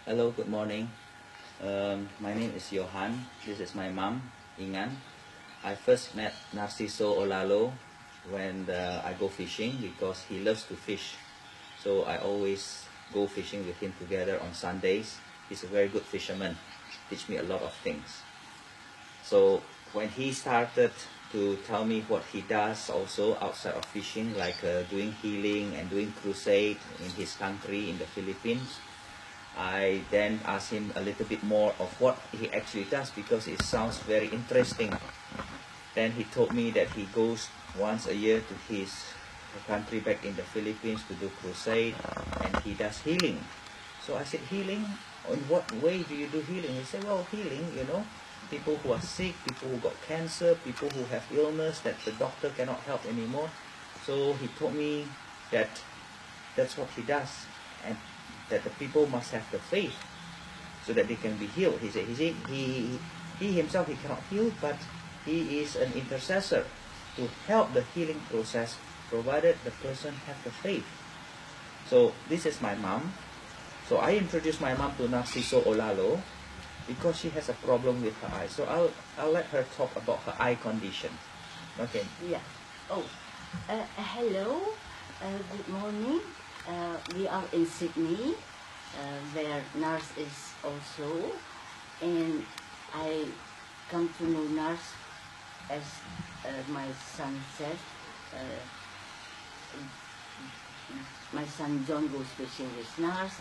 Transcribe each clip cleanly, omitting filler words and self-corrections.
Hello, good morning. My name is Johan. This is my mom, Ingan. I first met Narciso Olalo when I go fishing because he loves to fish. So I always go fishing with him together on Sundays. He's a very good fisherman. Teach me a lot of things. So when he started to tell me what he does also outside of fishing, like doing healing and doing crusade in his country in the Philippines, I then asked him a little bit more of what he actually does because it sounds very interesting. Then he told me that he goes once a year to his country back in the Philippines to do crusade and he does healing. So I said, healing? In what way do you do healing? He said, well, healing, people who are sick, people who got cancer, people who have illness that the doctor cannot help anymore. So he told me that that's what he does, and that the people must have the faith so that they can be healed. He said he himself he cannot heal, but he is an intercessor to help the healing process, provided the person have the faith. So this is my mom. So I introduced my mom to Narciso Olalo because she has a problem with her eye. So I'll let her talk about her eye condition. Okay. Yeah. Oh, hello. Good morning. We are in Sydney, where Nars is also, and I come to know Nars as my son said. My son John goes fishing with Nars,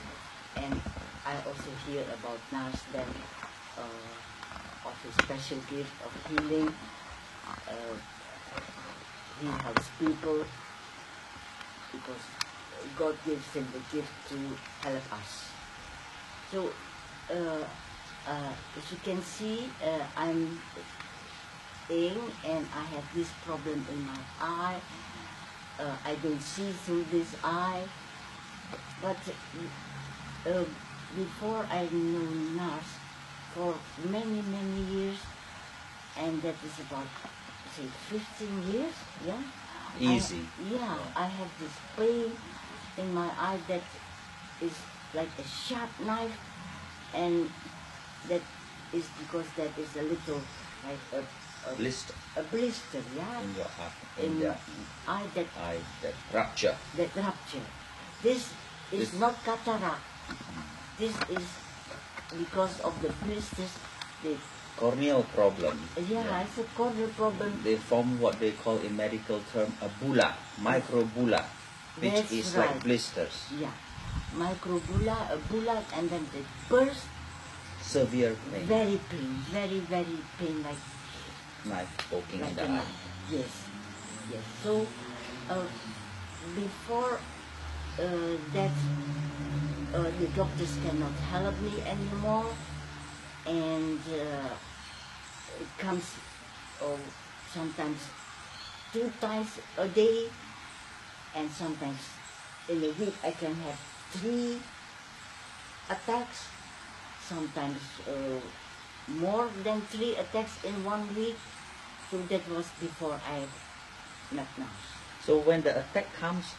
and I also hear about Nars then of his special gift of healing. He helps people because God gives him the gift to help us. So, as you can see, I'm in and I have this problem in my eye. I don't see through this eye. But before I knew Nars, for many, many years, and that is about, say, 15 years, yeah? Easy. I have this pain in my eye that is like a sharp knife, and that is because that is a little like a blister. A blister, yeah. In your eye. In the eye that rupture. That rupture. This is not cataract. This is because of the blisters. The corneal problem. Yeah, it's a corneal problem. They form what they call in medical term a bulla, microbula, which That's is right. like blisters. Yeah, microbula, a bulla, and then they burst. Severe pain. Very pain, very, very pain, like knife poking like in the a eye. knife. Yes, yes. So before that, the doctors cannot help me anymore, and it comes sometimes 2 times a day, and sometimes in a week I can have 3 attacks, sometimes more than 3 attacks in 1 week. So that was before I met Nars. So when the attack comes,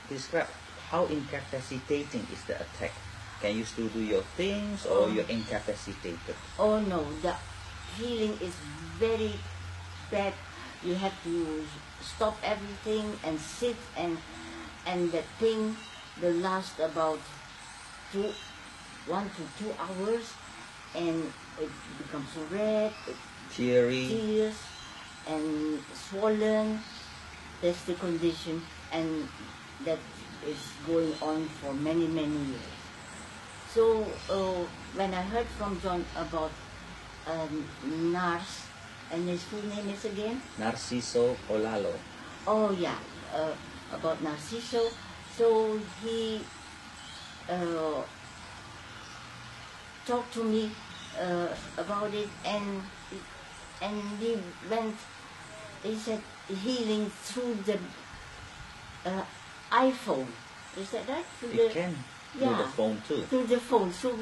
describe how incapacitating is the attack. Can you still do your things, or you're incapacitated? Oh no, the healing is very bad. You have to stop everything and sit, and the pain will last about 1 to 2 hours, and it becomes red, tears, and swollen. That's the condition, and that is going on for many, many years. So when I heard from John about Nars, and his full name is again? Narciso Olalo. Oh yeah, about Narciso. So he talked to me about it, and he said healing through the iPhone. Is that right? Through the phone too. Through the phone. So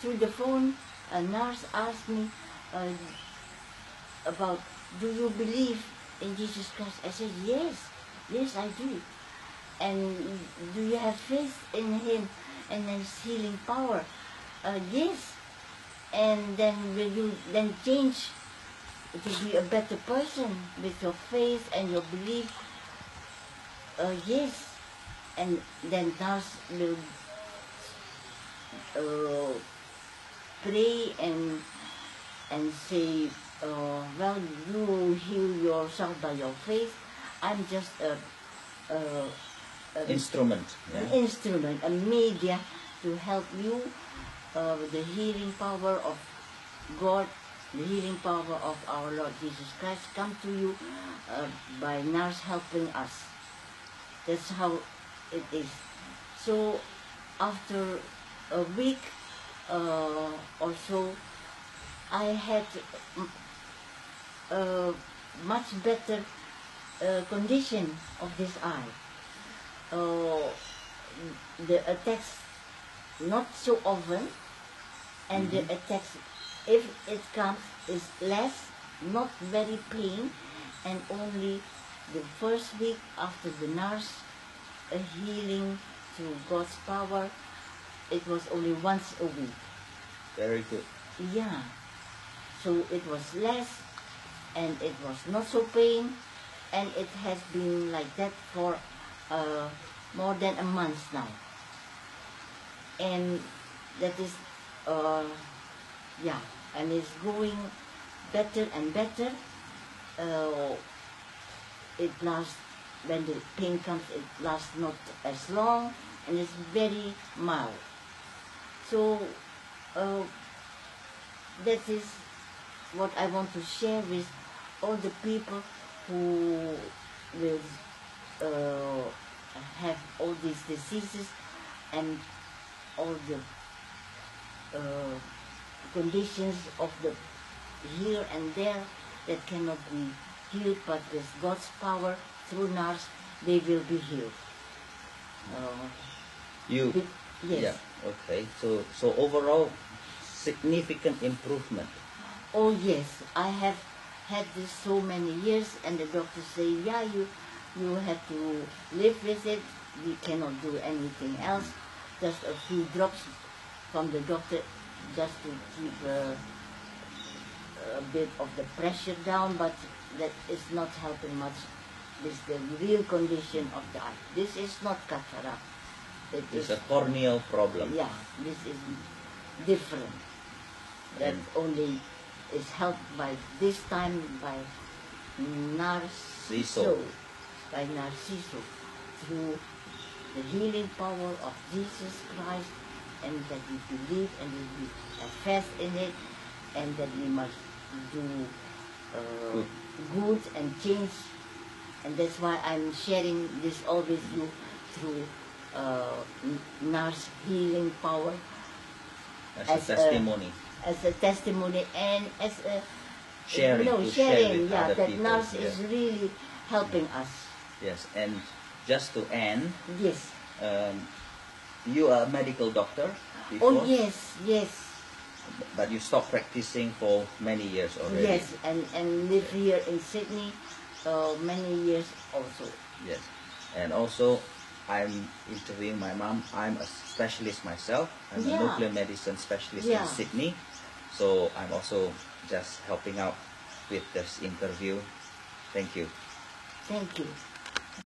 through the phone, Nars asked me about, do you believe in Jesus Christ? I said, yes, I do. And do you have faith in Him? and there's healing power. Yes, and then will you then change to be a better person with your faith and your belief? Yes, and then nurse will pray and say, well, you heal yourself by your faith. I'm just a Instrument. an Yeah? instrument, a media to help you. The healing power of God, the healing power of our Lord Jesus Christ come to you by nurse helping us. That's how it is. So after a week or so, I had much better condition of this eye. The attacks not so often, and the attacks, if it comes, is less, not very pain, and only the first week after the nurse a healing through God's power, it was only once a week. Very good. Yeah, so it was less, and it was not so pain, and it has been like that for more than a month now. And that is, yeah, and it's going better and better. It lasts, when the pain comes, it lasts not as long, and it's very mild. So that is what I want to share with all the people who will have all these diseases and all the conditions of the here and there that cannot be healed, but with God's power through nurse, they will be healed. You, Yes. yeah, okay. So overall, significant improvement. Oh yes, I have had this so many years, and the doctors say, yeah, you have to live with it. We cannot do anything else. Just a few drops from the doctor, just to keep a bit of the pressure down, but that is not helping much with the real condition of the eye. This is not cataract. It's a corneal problem. Yeah, this is different. That And only is helped by this time by Narciso, through the healing power of Jesus Christ, and that we believe and we have faith in it, and that we must do good and change. And that's why I'm sharing this all with you through Nars healing power as a testimony. as a testimony and as a Sharing, no, to share sharing, with yeah, other that people. nurse Yeah. is really helping us. Yes, and just to end, Yes. you are a medical doctor Oh before, yes, yes, but you stopped practicing for many years already. yes, and live here in Sydney many years also. Yes, and also I'm interviewing my mom. I'm a specialist myself. I'm Yeah. a nuclear medicine specialist Yeah. in Sydney, so I'm also just helping out with this interview. Thank you. Thank you.